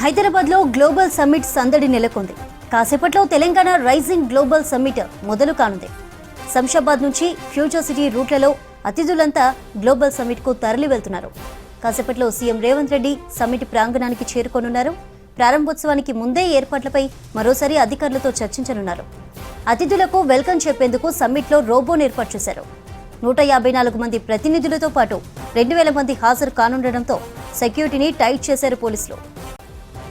హైదరాబాద్లో global summit సందడి నెలకొంది. కాసేపట్లో తెలంగాణ రైజింగ్ గ్లోబల్ సమ్మిట్ మొదలు కానుంది. శంషాబాద్ నుంచి ఫ్యూచర్ సిటీ రూట్లలో అతిథులంతా గ్లోబల్ సమ్మిట్కు తరలి వెళ్తున్నారు. కాసేపట్లో సీఎం రేవంత్ రెడ్డి సమ్మిట్ ప్రాంగణానికి చేరుకోనున్నారు. ప్రారంభోత్సవానికి ముందే ఏర్పాట్లపై మరోసారి అధికారులతో చర్చించనున్నారు. అతిథులకు వెల్కమ్ చెప్పేందుకు సమ్మిట్లో రోబోను ఏర్పాటు చేశారు. 154 మంది ప్రతినిధులతో పాటు 2000 మంది హాజరు కానుండటంతో సెక్యూరిటీని టైట్ చేశారు పోలీసులు.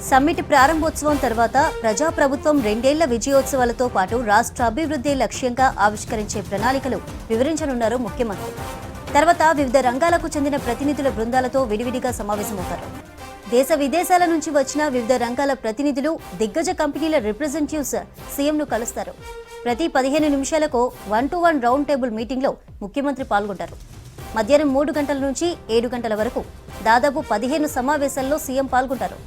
సమ్మిట్ ప్రారంభోత్సవం తర్వాత ప్రజాప్రభుత్వం 2 ఏళ్ల విజయోత్సవాలతో పాటు రాష్ట్ర అభివృద్ధి లక్ష్యంగా ఆవిష్కరించే ప్రణాళికలు వివరించనున్నారు ముఖ్యమంత్రి. తర్వాత వివిధ రంగాలకు చెందిన ప్రతినిధుల బృందాలతో విడివిడిగా సమావేశమవుతారు. దేశ విదేశాల నుంచి వచ్చిన వివిధ రంగాల ప్రతినిధులు, దిగ్గజ కంపెనీల రిప్రజెంటేటివ్స్ సీఎంను కలుస్తారు. ప్రతి 15 నిమిషాలకు 1-to-1 రౌండ్ టేబుల్ మీటింగ్లో ముఖ్యమంత్రి పాల్గొంటారు. మధ్యాహ్నం 3 గంటల నుంచి 7 గంటల వరకు దాదాపు 15 సమావేశాల్లో సీఎం పాల్గొంటారు.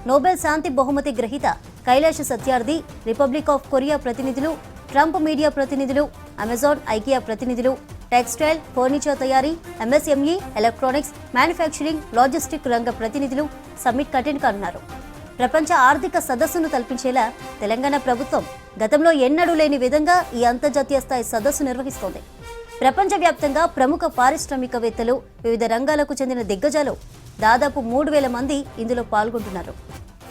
నోబెల్ శాంతి బహుమతి గ్రహీత Kailash Satyarthi, republic of Korea ప్రతినిధులు, ట్రంప్ మీడియా ప్రతినిధులు, అమెజాన్, ఐకియా ప్రతినిధులు, టెక్స్టైల్, ఫర్నిచర్ తయారీ, ఎంఎస్ఎంఈ, ఎలక్ట్రానిక్స్, మ్యానుఫ్యాక్చరింగ్, లాజిస్టిక్ రంగ ప్రతినిధులు సమ్మిట్ అటెండ్ కానున్నారు. ప్రపంచ ఆర్థిక సదస్సును తలపించేలా తెలంగాణ ప్రభుత్వం గతంలో ఎన్నడూ లేని విధంగా ఈ అంతర్జాతీయ స్థాయి సదస్సు నిర్వహిస్తోంది. ప్రపంచవ్యాప్తంగా ప్రముఖ పారిశ్రామికవేత్తలు, వివిధ రంగాలకు చెందిన దిగ్గజాలు దాదాపు 3000 మంది ఇందులో పాల్గొంటున్నారు.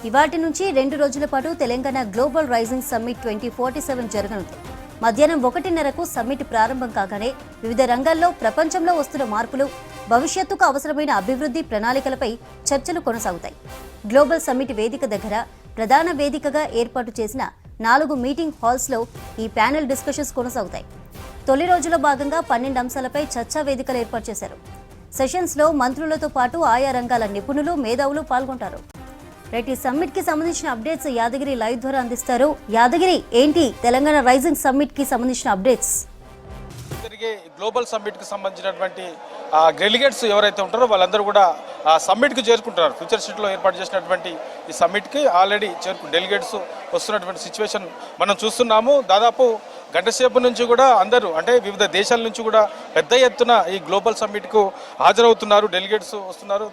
ఇవాటి నుంచి 2 రోజుల పాటు తెలంగాణ గ్లోబల్ రైజింగ్ సమ్మిట్ 2047 జరగనుంది. మధ్యాహ్నం 1:30కు సమ్మిట్ ప్రారంభం కాగానే వివిధ రంగాల్లో ప్రపంచంలో వస్తున్న మార్పులు, భవిష్యత్తుకు అవసరమైన అభివృద్ధి ప్రణాళికలపై చర్చలు కొనసాగుతాయి. గ్లోబల్ సమ్మిట్ వేదిక దగ్గర ప్రధాన వేదికగా ఏర్పాటు చేసిన 4 మీటింగ్ హాల్స్లో ఈ ప్యానెల్ డిస్కషన్స్ కొనసాగుతాయి. తొలి రోజులో భాగంగా 12 అంశాలపై చర్చా వేదికలు ఏర్పాటు చేశారు. సెషన్స్లో మంత్రులతో పాటు ఆయా రంగాల నిపుణులు, మేధావులు పాల్గొంటారు. రేటి సమ్మిట్ కి సంబంధించిన అప్డేట్స్ యాదగిరి లైవ్ ద్వారా అందిస్తారు. యాదగిరి, ఏంటి తెలంగాణ రైజింగ్ సమ్మిట్ కి సంబంధించిన అప్డేట్స్? జరిగే గ్లోబల్ సమ్మిట్ కి సంబంధించినటువంటి డెలిగేట్స్ ఎవరైతే ఉంటారో వాళ్ళందరూ కూడా సమ్మిట్ కి చేరుకుంటున్నారు. ఫ్యూచర్ సిటీలో ఏర్పాటు చేసినటువంటి ఈ సమ్మిట్ కి ఆల్రెడీ డెలిగేట్స్ వస్తున్నటువంటి సిచ్యువేషన్ మనం చూస్తున్నాము. దాదాపు గంట సేపు నుంచి కూడా అందరూ, అంటే వివిధ దేశాల నుంచి కూడా పెద్ద ఎత్తున ఈ గ్లోబల్ సమ్మిట్కు హాజరవుతున్నారు. డెలిగేట్స్ వస్తున్నారు.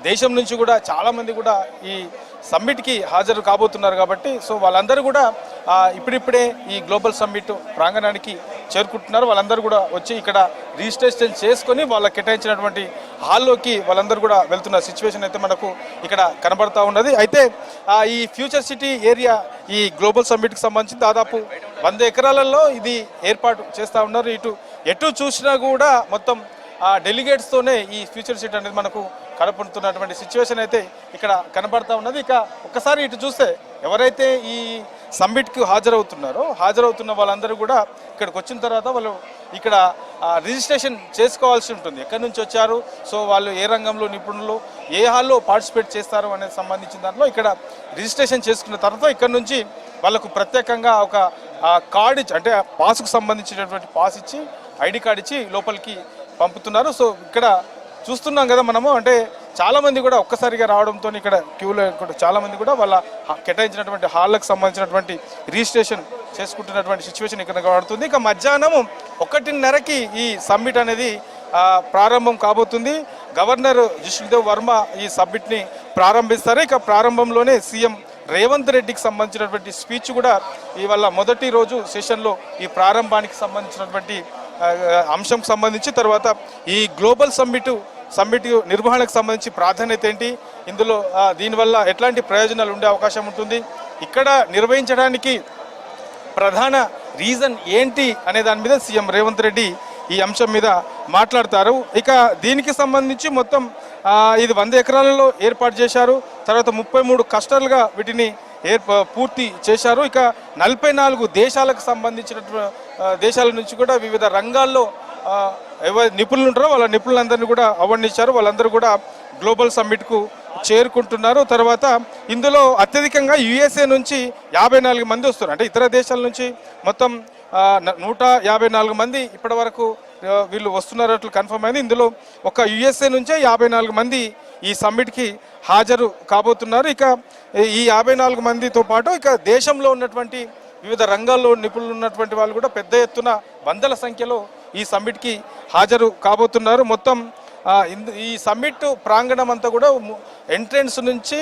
దేశం నుంచి కూడా చాలామంది కూడా ఈ సమ్మిట్కి హాజరు కాబోతున్నారు. కాబట్టి సో వాళ్ళందరూ కూడా ఇప్పుడిప్పుడే ఈ గ్లోబల్ సమ్మిట్ ప్రాంగణానికి చేరుకుంటున్నారు. వాళ్ళందరూ కూడా వచ్చి ఇక్కడ రిజిస్ట్రేషన్ చేసుకొని వాళ్ళకి కేటాయించినటువంటి హాల్లోకి వాళ్ళందరూ కూడా వెళ్తున్న సిచ్యువేషన్ అయితే మనకు ఇక్కడ కనబడతా ఉన్నది. అయితే ఈ ఫ్యూచర్ సిటీ ఏరియా ఈ గ్లోబల్ సమ్మిట్కి సంబంధించి దాదాపు 100 ఎకరాలలో ఇది ఏర్పాటు చేస్తూ ఉన్నారు. ఎటు చూసినా కూడా మొత్తం డెలిగేట్స్తోనే ఈ ఫ్యూచర్ సిటీ అనేది మనకు కనపడుతున్నటువంటి సిచ్యువేషన్ అయితే ఇక్కడ కనబడతా ఉన్నది. ఇక ఒక్కసారి ఇటు చూస్తే ఎవరైతే ఈ సమ్మిట్కి హాజరవుతున్న వాళ్ళందరూ కూడా ఇక్కడికి వచ్చిన తర్వాత వాళ్ళు ఇక్కడ రిజిస్ట్రేషన్ చేసుకోవాల్సి ఉంటుంది. ఎక్కడి నుంచి వచ్చారు, సో వాళ్ళు ఏ రంగంలో నిపుణులు, ఏ హాల్లో పార్టిసిపేట్ చేస్తారు అనేది సంబంధించిన దాంట్లో ఇక్కడ రిజిస్ట్రేషన్ చేసుకున్న తర్వాత ఇక్కడ నుంచి వాళ్ళకు ప్రత్యేకంగా ఒక కార్డు ఇచ్చి, అంటే పాస్కు సంబంధించినటువంటి పాస్ ఇచ్చి, ఐడి కార్డు ఇచ్చి లోపలికి పంపుతున్నారు. సో ఇక్కడ చూస్తున్నాం కదా మనము, అంటే చాలామంది కూడా ఒక్కసారిగా రావడంతో ఇక్కడ క్యూలో కూడా చాలామంది కూడా వాళ్ళ కేటాయించినటువంటి హాల్లకు సంబంధించినటువంటి రిజిస్ట్రేషన్ చేసుకుంటున్నటువంటి సిచ్యువేషన్ ఇక్కడ కనబడుతుంది. ఇక మధ్యాహ్నం 1:30కి ఈ సమ్మిట్ అనేది ప్రారంభం కాబోతుంది. గవర్నర్ జిష్ణుదేవ్ వర్మ ఈ సమ్మిట్ని ప్రారంభిస్తారు. ఇక ప్రారంభంలోనే సీఎం రేవంత్ రెడ్డికి సంబంధించినటువంటి స్పీచ్ కూడా ఇవాళ మొదటి రోజు సెషన్లో ఈ ప్రారంభానికి సంబంధించినటువంటి అంశంకి సంబంధించి, తర్వాత ఈ గ్లోబల్ సమ్మిట్ నిర్వహణకు సంబంధించి ప్రాధాన్యత ఏంటి, ఇందులో దీనివల్ల ఎట్లాంటి ప్రయోజనాలు ఉండే అవకాశం ఉంటుంది, ఇక్కడ నిర్వహించడానికి ప్రధాన రీజన్ ఏంటి అనే దాని మీద సీఎం రేవంత్ రెడ్డి ఈ అంశం మీద మాట్లాడతారు. ఇక దీనికి సంబంధించి మొత్తం ఇది 100 ఎకరాలలో ఏర్పాటు చేశారు. తర్వాత 33 క్లస్టర్లుగా వీటిని పూర్తి చేశారు. ఇక 44 దేశాలకు సంబంధించినటువంటి దేశాల నుంచి కూడా వివిధ రంగాల్లో ఎవరు నిపుణులు ఉంటారో వాళ్ళ నిపుణులందరినీ కూడా ఆహ్వానించారు. వాళ్ళందరూ కూడా గ్లోబల్ సమ్మిట్కు చేరుకుంటున్నారు. తర్వాత ఇందులో అత్యధికంగా యుఎస్ఏ నుంచి 54 మంది వస్తారు. అంటే ఇతర దేశాల నుంచి మొత్తం 154 మంది ఇప్పటి వరకు వీళ్ళు వస్తున్నట్లు కన్ఫర్మ్ అయింది. ఇందులో ఒక యుఎస్ఏ నుంచే 54 మంది ఈ సమ్మిట్కి హాజరు కాబోతున్నారు. ఇక ఈ 54 మందితో పాటు ఇక దేశంలో ఉన్నటువంటి వివిధ రంగాల్లో నిపుణులు ఉన్నటువంటి వాళ్ళు కూడా పెద్ద ఎత్తున వందల సంఖ్యలో ఈ సమ్మిట్కి హాజరు కాబోతున్నారు. మొత్తం ఈ సమ్మిట్ ప్రాంగణం అంతా కూడా ఎంట్రన్స్ నుంచి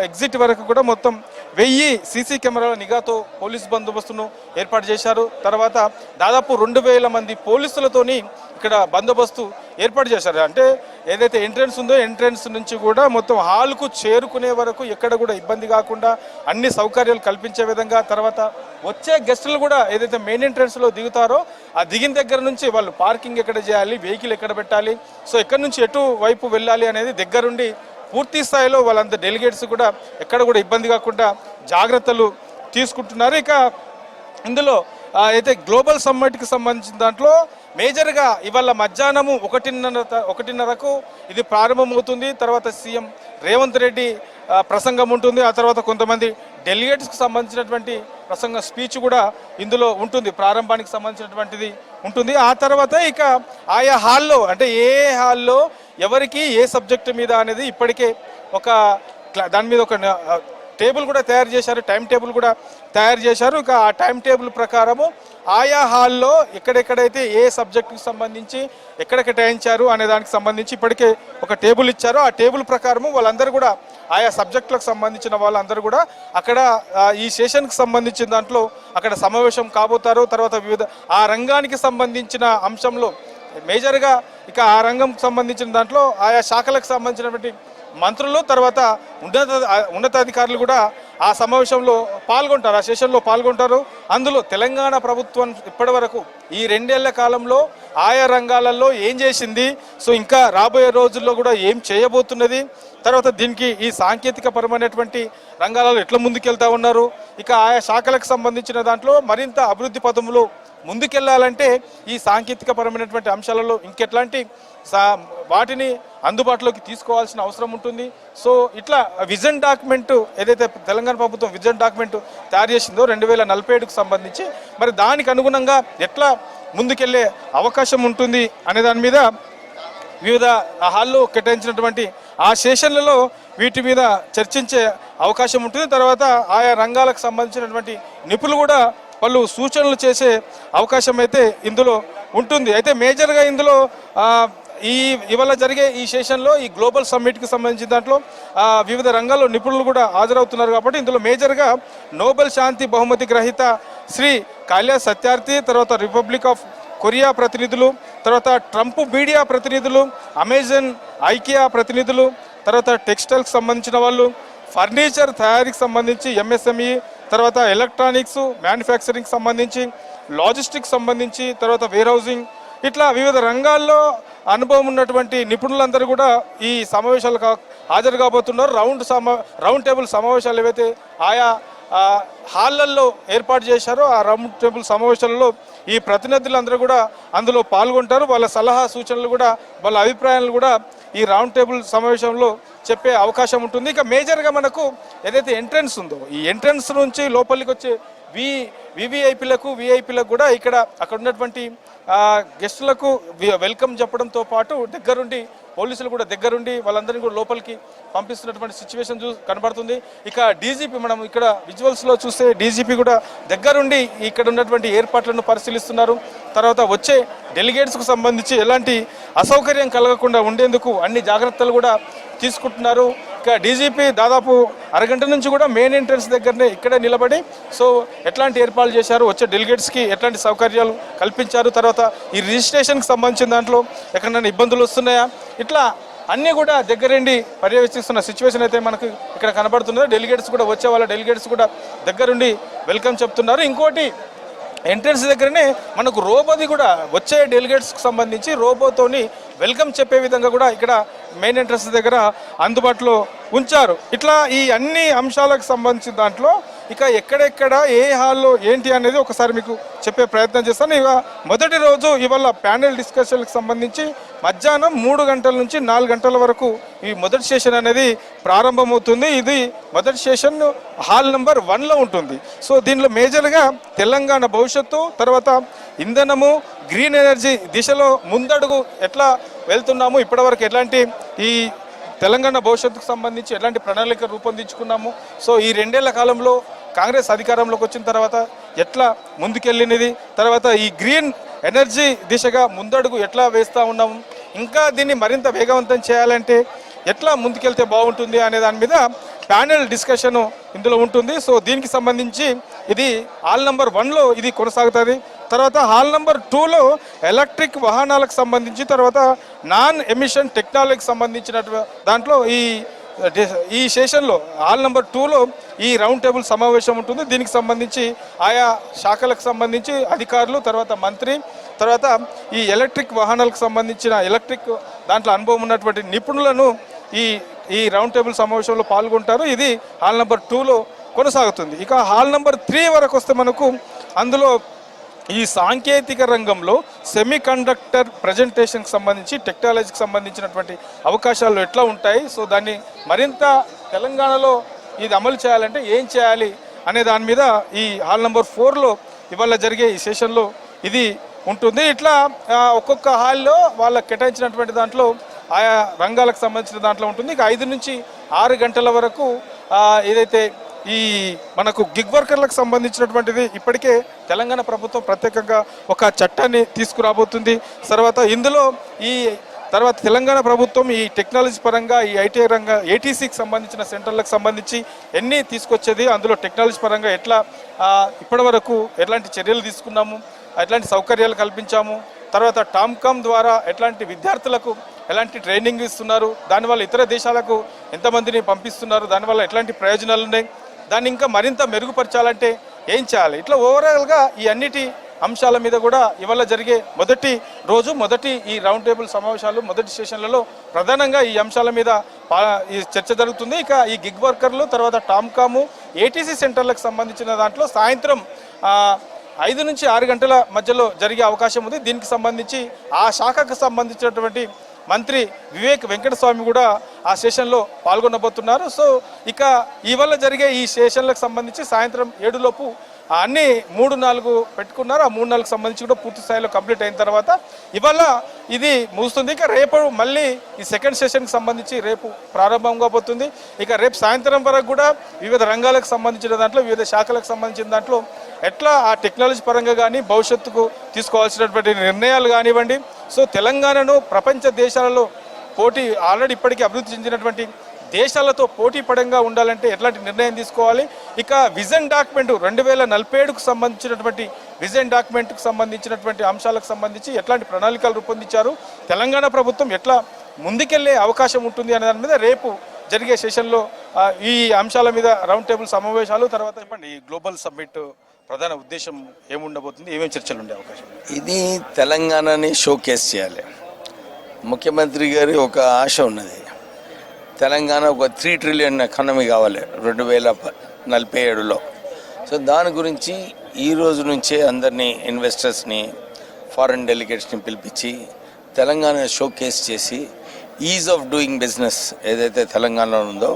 ఎగ్జిట్ వరకు కూడా మొత్తం 1000 సీసీ కెమెరాల నిఘాతో పోలీస్ బందోబస్తును ఏర్పాటు చేశారు. తర్వాత దాదాపు 2000 మంది పోలీసులతోని ఇక్కడ బందోబస్తు ఏర్పాటు చేశారు. అంటే ఏదైతే ఎంట్రన్స్ ఉందో ఎంట్రన్స్ నుంచి కూడా మొత్తం హాల్కు చేరుకునే వరకు ఎక్కడ కూడా ఇబ్బంది కాకుండా అన్ని సౌకర్యాలు కల్పించే విధంగా, తర్వాత వచ్చే గెస్టులు కూడా ఏదైతే మెయిన్ ఎంట్రన్స్లో దిగుతారో ఆ దిగిన దగ్గర నుంచి వాళ్ళు పార్కింగ్ ఎక్కడ చేయాలి, వెహికల్ ఎక్కడ పెట్టాలి, సో ఎక్కడి నుంచి ఎటు వైపు వెళ్ళాలి అనేది దగ్గరుండి పూర్తి స్థాయిలో వాళ్ళంతా డెలిగేట్స్ కూడా ఎక్కడ కూడా ఇబ్బంది కాకుండా జాగ్రత్తలు తీసుకుంటున్నారు. ఇక ఇందులో అయితే గ్లోబల్ సమ్మిట్కి సంబంధించిన దాంట్లో మేజర్గా ఇవాళ మధ్యాహ్నము 1:30కు ఇది ప్రారంభమవుతుంది. తర్వాత సీఎం రేవంత్ రెడ్డి ప్రసంగం ఉంటుంది. ఆ తర్వాత కొంతమంది డెలిగేట్స్కి సంబంధించినటువంటి ప్రసంగ స్పీచ్ కూడా ఇందులో ఉంటుంది, ప్రారంభానికి సంబంధించినటువంటిది ఉంటుంది. ఆ తర్వాత ఇక ఆయా హాల్లో అంటే ఏ హాల్లో ఎవరికి ఏ సబ్జెక్టు మీద అనేది ఇప్పటికే దాని మీద ఒక టేబుల్ కూడా తయారు చేశారు, టైం టేబుల్ కూడా తయారు చేశారు. ఇక ఆ టైం టేబుల్ ప్రకారము ఆయా హాల్లో ఎక్కడెక్కడైతే ఏ సబ్జెక్టుకి సంబంధించి ఎక్కడ కేటాయించారు అనే దానికి సంబంధించి ఇప్పటికే ఒక టేబుల్ ఇచ్చారు. ఆ టేబుల్ ప్రకారము వాళ్ళందరూ కూడా ఆయా సబ్జెక్టులకు సంబంధించిన వాళ్ళందరూ కూడా అక్కడ ఈ సెషన్కి సంబంధించిన దాంట్లో అక్కడ సమావేశం కాబోతారు. తర్వాత వివిధ ఆ రంగానికి సంబంధించిన అంశంలో మేజర్గా ఇక ఆ రంగంకి సంబంధించిన దాంట్లో ఆయా శాఖలకు సంబంధించినటువంటి మంత్రులు, తర్వాత ఉన్నతాధికారులు కూడా ఆ సమావేశంలో పాల్గొంటారు, ఆ సెషన్లో పాల్గొంటారు. అందులో తెలంగాణ ప్రభుత్వం ఇప్పటి వరకు ఈ 2 ఏళ్ల కాలంలో ఆయా రంగాలలో ఏం చేసింది, సో ఇంకా రాబోయే రోజుల్లో కూడా ఏం చేయబోతున్నది, తర్వాత దీనికి ఈ సాంకేతిక పరమైనటువంటి రంగాలలో ఎట్లా ముందుకెళ్తా ఉన్నారు, ఇక ఆయా శాఖలకు సంబంధించిన దాంట్లో మరింత అభివృద్ధి పథంలో ముందుకెళ్లాలంటే ఈ సాంకేతిక పరమైనటువంటి అంశాలలో ఇంకెట్లాంటి వాటిని అందుబాటులోకి తీసుకోవాల్సిన అవసరం ఉంటుంది. సో ఇట్లా విజన్ డాక్యుమెంట్ ఏదైతే తెలంగాణ ప్రభుత్వం విజన్ డాక్యుమెంట్ తయారు చేసిందో 2047కు సంబంధించి, మరి దానికి అనుగుణంగా ఎట్లా ముందుకెళ్లే అవకాశం ఉంటుంది అనే దాని మీద వివిధ హాల్లో కేటాయించినటువంటి ఆ సెషన్లలో వీటి మీద చర్చించే అవకాశం ఉంటుంది. తర్వాత ఆయా రంగాలకు సంబంధించినటువంటి నిపుణులు కూడా పలు సూచనలు చేసే అవకాశం అయితే ఇందులో ఉంటుంది. అయితే మేజర్గా ఇందులో ఇవాళ జరిగే ఈ సెషన్లో ఈ గ్లోబల్ సమ్మిట్కి సంబంధించిన దాంట్లో వివిధ రంగాల్లో నిపుణులు కూడా హాజరవుతున్నారు. కాబట్టి ఇందులో మేజర్గా నోబెల్ శాంతి బహుమతి గ్రహీత శ్రీ కైలాష్ సత్యార్థి, తర్వాత రిపబ్లిక్ ఆఫ్ కొరియా ప్రతినిధులు, తర్వాత ట్రంప్ మీడియా ప్రతినిధులు, అమెజాన్ ఐకియా ప్రతినిధులు, తర్వాత టెక్స్టైల్కి సంబంధించిన వాళ్ళు, ఫర్నిచర్ తయారీకి సంబంధించి ఎంఎస్ఎంఈ, తర్వాత ఎలక్ట్రానిక్స్ మ్యానుఫ్యాక్చరింగ్ సంబంధించి, లాజిస్టిక్స్ సంబంధించి, తర్వాత వేర్ హౌసింగ్, ఇట్లా వివిధ రంగాల్లో అనుభవం ఉన్నటువంటి నిపుణులందరూ కూడా ఈ సమావేశాలకు హాజరు కాబోతున్నారు. రౌండ్ టేబుల్ సమావేశాలు ఏవైతే ఆయా హాళ్లల్లో ఏర్పాటు చేశారో ఆ రౌండ్ టేబుల్ సమావేశాలలో ఈ ప్రతినిధులందరూ కూడా అందులో పాల్గొంటారు. వాళ్ళ సలహా సూచనలు కూడా, వాళ్ళ అభిప్రాయాలు కూడా ఈ రౌండ్ టేబుల్ సమావేశంలో చెప్పే అవకాశం ఉంటుంది. ఇక మేజర్గా మనకు ఏదైతే ఎంట్రన్స్ ఉందో ఈ ఎంట్రన్స్ నుంచి లోపలికి వచ్చే వివిఐపీలకు కూడా అక్కడ ఉన్నటువంటి గెస్టులకు వెల్కమ్ చెప్పడంతో పాటు దగ్గరుండి పోలీసులు కూడా దగ్గరుండి వాళ్ళందరినీ కూడా లోపలికి పంపిస్తున్నటువంటి సిచ్యువేషన్ కనబడుతుంది. ఇక డీజీపీ, మనం ఇక్కడ విజువల్స్లో చూస్తే డీజీపీ కూడా దగ్గరుండి ఇక్కడ ఉన్నటువంటి ఏర్పాట్లను పరిశీలిస్తున్నారు. తర్వాత వచ్చే డెలిగేట్స్కు సంబంధించి ఎలాంటి అసౌకర్యం కలగకుండా ఉండేందుకు అన్ని జాగ్రత్తలు కూడా తీసుకుంటున్నారు. ఇక డీజీపీ దాదాపు అరగంట నుంచి కూడా మెయిన్ ఎంట్రన్స్ దగ్గరనే ఇక్కడే నిలబడి సో ఎట్లాంటి ఏర్పాట్లు చేశారు, వచ్చే డెలిగేట్స్కి ఎట్లాంటి సౌకర్యాలు కల్పించారు, తర్వాత ఈ రిజిస్ట్రేషన్కి సంబంధించిన దాంట్లో ఎక్కడైనా ఇబ్బందులు వస్తున్నాయా, ఇట్లా అన్నీ కూడా దగ్గరుండి పర్యవేక్షిస్తున్న సిచ్యువేషన్ అయితే మనకు ఇక్కడ కనబడుతున్నది. డెలిగేట్స్ కూడా వచ్చే వాళ్ళ డెలిగేట్స్ కూడా దగ్గరుండి వెల్కమ్ చెప్తున్నారు. ఇంకోటి ఎంట్రన్స్ దగ్గరనే మనకు రోబోది కూడా వచ్చే డెలిగేట్స్కి సంబంధించి రోబోతోని వెల్కమ్ చెప్పే విధంగా కూడా ఇక్కడ మెయిన్ ఎంట్రన్స్ దగ్గర అందుబాటులో ఉంచారు. ఇట్లా ఈ అన్ని అంశాలకు సంబంధించిన దాంట్లో ఇక ఎక్కడెక్కడ ఏ హాల్లో ఏంటి అనేది ఒకసారి మీకు చెప్పే ప్రయత్నం చేస్తాను. ఇక మొదటి రోజు ఇవాళ ప్యానెల్ డిస్కషన్కి సంబంధించి మధ్యాహ్నం 3 గంటల నుంచి 4 గంటల వరకు ఈ మొదటి సెషన్ అనేది ప్రారంభమవుతుంది. ఇది మొదటి సెషన్ హాల్ నెంబర్ 1లో ఉంటుంది. సో దీనిలో మేజర్గా తెలంగాణ భవిష్యత్తు, తర్వాత ఇంధనము, గ్రీన్ ఎనర్జీ దిశలో ముందడుగు ఎట్లా వెళ్తున్నాము, ఇప్పటివరకు ఎట్లాంటి ఈ తెలంగాణ భవిష్యత్తుకు సంబంధించి ఎలాంటి ప్రణాళిక రూపొందించుకున్నాము, సో ఈ 2 ఏళ్ల కాలంలో కాంగ్రెస్ అధికారంలోకి వచ్చిన తర్వాత ఎట్లా ముందుకెళ్ళినది, తర్వాత ఈ గ్రీన్ ఎనర్జీ దిశగా ముందడుగు ఎట్లా వేస్తూ ఉన్నాము, ఇంకా దీన్ని మరింత వేగవంతం చేయాలంటే ఎట్లా ముందుకెళ్తే బాగుంటుంది అనే దాని మీద ప్యానెల్ డిస్కషన్ ఇందులో ఉంటుంది. సో దీనికి సంబంధించి ఇది హాల్ నెంబర్ 1లో ఇది కొనసాగుతుంది. తర్వాత హాల్ నెంబర్ 2లో ఎలక్ట్రిక్ వాహనాలకు సంబంధించి, తర్వాత నాన్ ఎమిషన్ టెక్నాలజీకి సంబంధించిన దాంట్లో ఈ సెషన్లో హాల్ నెంబర్ 2లో ఈ రౌండ్ టేబుల్ సమావేశం ఉంటుంది. దీనికి సంబంధించి ఆయా శాఖలకు సంబంధించి అధికారులు, తర్వాత మంత్రి, తర్వాత ఈ ఎలక్ట్రిక్ వాహనాలకు సంబంధించిన ఎలక్ట్రిక్ దాంట్లో అనుభవం ఉన్నటువంటి నిపుణులను ఈ రౌండ్ టేబుల్ సమావేశంలో పాల్గొంటారు. ఇది హాల్ నెంబర్ 2లో కొనసాగుతుంది. ఇక హాల్ నెంబర్ 3 వరకు వస్తే మనకు అందులో ఈ సాంకేతిక రంగంలో సెమీ కండక్టర్ ప్రజెంటేషన్కి సంబంధించి టెక్నాలజీకి సంబంధించినటువంటి అవకాశాలు ఎట్లా ఉంటాయి, సో దాన్ని మరింత తెలంగాణలో ఇది అమలు చేయాలంటే ఏం చేయాలి అనే దాని మీద ఈ హాల్ నెంబర్ 4లో ఇవాళ జరిగే ఈ సెషన్లో ఇది ఉంటుంది. ఇట్లా ఒక్కొక్క హాల్లో వాళ్ళకి కేటాయించినటువంటి దాంట్లో ఆయా రంగాలకు సంబంధించిన దాంట్లో ఉంటుంది. ఇక 5 నుంచి 6 గంటల వరకు ఏదైతే ఈ మనకు గిగ్ వర్కర్లకు సంబంధించినటువంటిది ఇప్పటికే తెలంగాణ ప్రభుత్వం ప్రత్యేకంగా ఒక చట్టాన్ని తీసుకురాబోతుంది. తర్వాత ఇందులో తర్వాత తెలంగాణ ప్రభుత్వం ఈ టెక్నాలజీ పరంగా ఈ ఐటీ రంగ ఏటీసీకి సంబంధించిన సెంటర్లకు సంబంధించి ఎన్ని తీసుకొచ్చేది, అందులో టెక్నాలజీ పరంగా ఎట్లా ఇప్పటి వరకు ఎట్లాంటి చర్యలు తీసుకున్నాము, ఎట్లాంటి సౌకర్యాలు కల్పించాము, తర్వాత టామ్కామ్ ద్వారా ఎట్లాంటి విద్యార్థులకు ఎలాంటి ట్రైనింగ్ ఇస్తున్నారు, దానివల్ల ఇతర దేశాలకు ఎంతమందిని పంపిస్తున్నారు, దానివల్ల ఎట్లాంటి ప్రయోజనాలు ఉన్నాయి, దాన్ని ఇంకా మరింత మెరుగుపరచాలంటే ఏం చేయాలి, ఇట్లా ఓవరాల్గా ఈ అన్నిటి అంశాల మీద కూడా ఇవాళ జరిగే మొదటి ఈ రౌండ్ టేబుల్ సమావేశాలు మొదటి సెషన్లలో ప్రధానంగా ఈ అంశాల మీద ఈ చర్చ జరుగుతుంది. ఇక ఈ గిగ్ వర్కర్లు, తర్వాత టామ్కాము, ఏటీసీ సెంటర్లకు సంబంధించిన దాంట్లో సాయంత్రం 5 నుంచి 6 గంటల మధ్యలో జరిగే అవకాశం ఉంది. దీనికి సంబంధించి ఆ శాఖకు సంబంధించినటువంటి మంత్రి వివేక్ వెంకటస్వామి కూడా ఆ సెషన్లో పాల్గొనబోతున్నారు. సో ఇక ఇవాళ జరిగే ఈ సెషన్లకు సంబంధించి సాయంత్రం 7లోపు అన్ని 3-4 పెట్టుకున్నారు. ఆ 3-4 సంబంధించి కూడా పూర్తి స్థాయిలో కంప్లీట్ అయిన తర్వాత ఇవాళ ఇది ముగుస్తుంది. ఇక రేపు మళ్ళీ ఈ సెకండ్ సెషన్కి సంబంధించి రేపు ప్రారంభం కాబోతుంది. ఇక రేపు సాయంత్రం వరకు కూడా వివిధ రంగాలకు సంబంధించిన దాంట్లో, వివిధ శాఖలకు సంబంధించిన దాంట్లో ఎట్లా ఆ టెక్నాలజీ పరంగా కానీ భవిష్యత్తుకు తీసుకోవాల్సినటువంటి నిర్ణయాలు కానివ్వండి, సో తెలంగాణను ప్రపంచ దేశాలలో ఆల్రెడీ ఇప్పటికీ అభివృద్ధి చెందినటువంటి దేశాలతో పోటీ పడంగా ఉండాలంటే ఎట్లాంటి నిర్ణయం తీసుకోవాలి, ఇక విజన్ డాక్యుమెంట్ 2047కు సంబంధించినటువంటి విజన్ డాక్యుమెంట్కు సంబంధించినటువంటి అంశాలకు సంబంధించి ఎట్లాంటి ప్రణాళికలు రూపొందించారు, తెలంగాణ ప్రభుత్వం ఎట్లా ముందుకెళ్లే అవకాశం ఉంటుంది అనే దాని మీద రేపు జరిగే సెషన్లో ఈ అంశాల మీద రౌండ్ టేబుల్ సమావేశాలు. తర్వాత చెప్పండి, ఈ గ్లోబల్ సమ్మిట్ ప్రధాన ఉద్దేశం ఏముండబోతుంది, ఏమేమి చర్చలు ఉండే అవకాశం? ఇది తెలంగాణని షోకేస్ చేయాలి. ముఖ్యమంత్రి గారి ఒక ఆశ ఉన్నది, తెలంగాణ ఒక 3 ట్రిలియన్ ఎకానమీ కావాలి 2047లో. సో దాని గురించి ఈ రోజు నుంచే అందరినీ ఇన్వెస్టర్స్ని, ఫారెన్ డెలిగేట్స్ని పిలిపించి తెలంగాణ షోకేస్ చేసి ఈజ్ ఆఫ్ డూయింగ్ బిజినెస్ ఏదైతే తెలంగాణలో ఉందో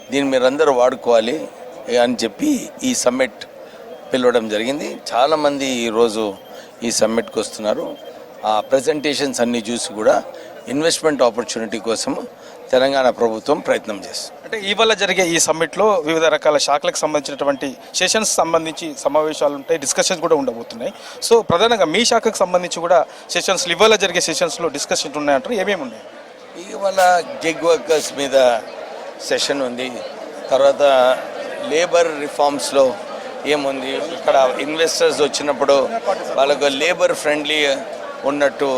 దీన్ని మీరందరూ వాడుకోవాలి అని చెప్పి ఈ సమ్మిట్ పిలవడం జరిగింది. చాలామంది ఈరోజు ఈ సమ్మిట్కి వస్తున్నారు. ఆ ప్రజెంటేషన్స్ అన్నీ చూసి కూడా ఇన్వెస్ట్మెంట్ ఆపర్చునిటీ కోసం తెలంగాణ ప్రభుత్వం ప్రయత్నం చేస్తుంది. అంటే ఇవాళ జరిగే ఈ సమ్మిట్లో వివిధ రకాల శాఖలకు సంబంధించినటువంటి సెషన్స్ సంబంధించి సమావేశాలు ఉంటాయి, డిస్కషన్స్ కూడా ఉండబోతున్నాయి. సో ప్రధానంగా మీ శాఖకు సంబంధించి కూడా సెషన్స్, ఇవాళ జరిగే సెషన్స్లో డిస్కషన్స్ ఉన్నాయంటారు, ఏమేమి ఉన్నాయి? ఇవాళ గిగ్ వర్కర్స్ మీద సెషన్ ఉంది. తర్వాత లేబర్ రిఫార్మ్స్లో ఏముంది, ఇక్కడ ఇన్వెస్టర్స్ వచ్చినప్పుడు వాళ్ళకు లేబర్ ఫ్రెండ్లీ ఉన్నట్టు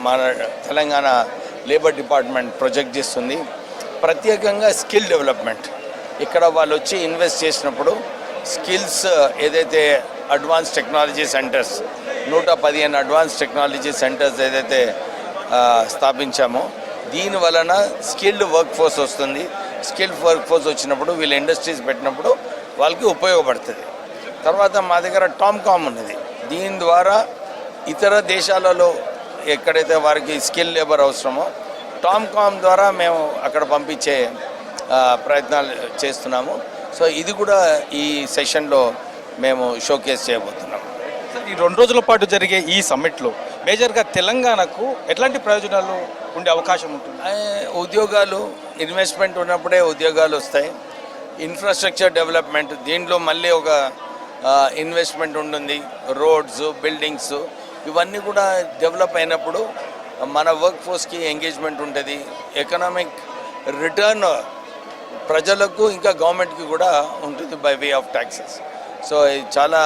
మన తెలంగాణ లేబర్ డిపార్ట్మెంట్ ప్రొజెక్ట్ చేస్తుంది. ప్రత్యేకంగా స్కిల్ డెవలప్మెంట్, ఇక్కడ వాళ్ళు వచ్చి ఇన్వెస్ట్ చేసినప్పుడు స్కిల్స్ ఏదైతే advance technology centres 115 advance technology centres ఏదైతే స్థాపించామో దీని వలన స్కిల్డ్ వర్క్ ఫోర్స్ వస్తుంది. స్కిల్డ్ వర్క్ ఫోర్స్ వచ్చినప్పుడు వీళ్ళు ఇండస్ట్రీస్ పెట్టినప్పుడు వాళ్ళకి ఉపయోగపడుతుంది. తర్వాత మా దగ్గర టామ్కామ్ ఉన్నది, దీని ద్వారా ఇతర దేశాలలో ఎక్కడైతే వారికి స్కిల్ లేబర్ అవసరమో టామ్కామ్ ద్వారా మేము అక్కడ పంపించే ప్రయత్నాలు చేస్తున్నాము. సో ఇది కూడా ఈ సెషన్లో మేము షోకేస్ చేయబోతున్నాము. ఈ 2 రోజుల పాటు జరిగే ఈ సమ్మిట్లో మేజర్గా తెలంగాణకు ఎట్లాంటి ప్రయోజనాలు ఉండే అవకాశం ఉంటుంది? ఉద్యోగాలు, ఇన్వెస్ట్మెంట్ ఉన్నప్పుడే ఉద్యోగాలు వస్తాయి. ఇన్ఫ్రాస్ట్రక్చర్ డెవలప్మెంట్, దీంట్లో మళ్ళీ ఒక ఇన్వెస్ట్మెంట్ ఉంటుంది. రోడ్స్, బిల్డింగ్స్, ఇవన్నీ కూడా డెవలప్ అయినప్పుడు మన వర్క్ ఫోర్స్కి ఎంగేజ్మెంట్ ఉంటుంది, ఎకనామిక్ రిటర్న్ ప్రజలకు ఇంకా గవర్నమెంట్కి కూడా ఉంటుంది by way of taxes. So ఇది చాలా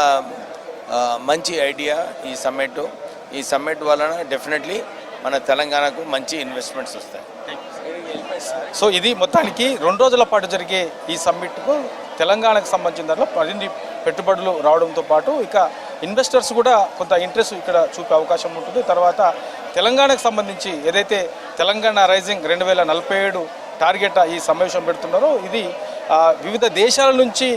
మంచి ఐడియా ఈ సమ్మిట్ వలన డెఫినెట్లీ మన తెలంగాణకు మంచి ఇన్వెస్ట్మెంట్స్ వస్తాయి. సో ఇది మొత్తానికి 2 రోజుల పాటు జరిగే ఈ సమ్మిట్కు తెలంగాణకు సంబంధించిన దాంట్లో మరిన్ని పెట్టుబడులు రావడంతో పాటు ఇక ఇన్వెస్టర్స్ కూడా కొంత ఇంట్రెస్ట్ ఇక్కడ చూపే అవకాశం ఉంటుంది. తర్వాత తెలంగాణకు సంబంధించి ఏదైతే తెలంగాణ రైజింగ్ 2047 టార్గెట్ ఈ సమావేశం పెడుతున్నారో ఇది వివిధ దేశాల నుంచి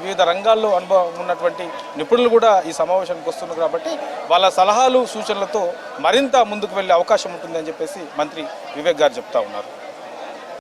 వివిధ రంగాల్లో అనుభవం ఉన్నటువంటి నిపుణులు కూడా ఈ సమావేశానికి వస్తున్నారు కాబట్టి వాళ్ళ సలహాలు సూచనలతో మరింత ముందుకు వెళ్ళే అవకాశం ఉంటుందని చెప్పేసి మంత్రి వివేక్ గారు చెప్తా ఉన్నారు.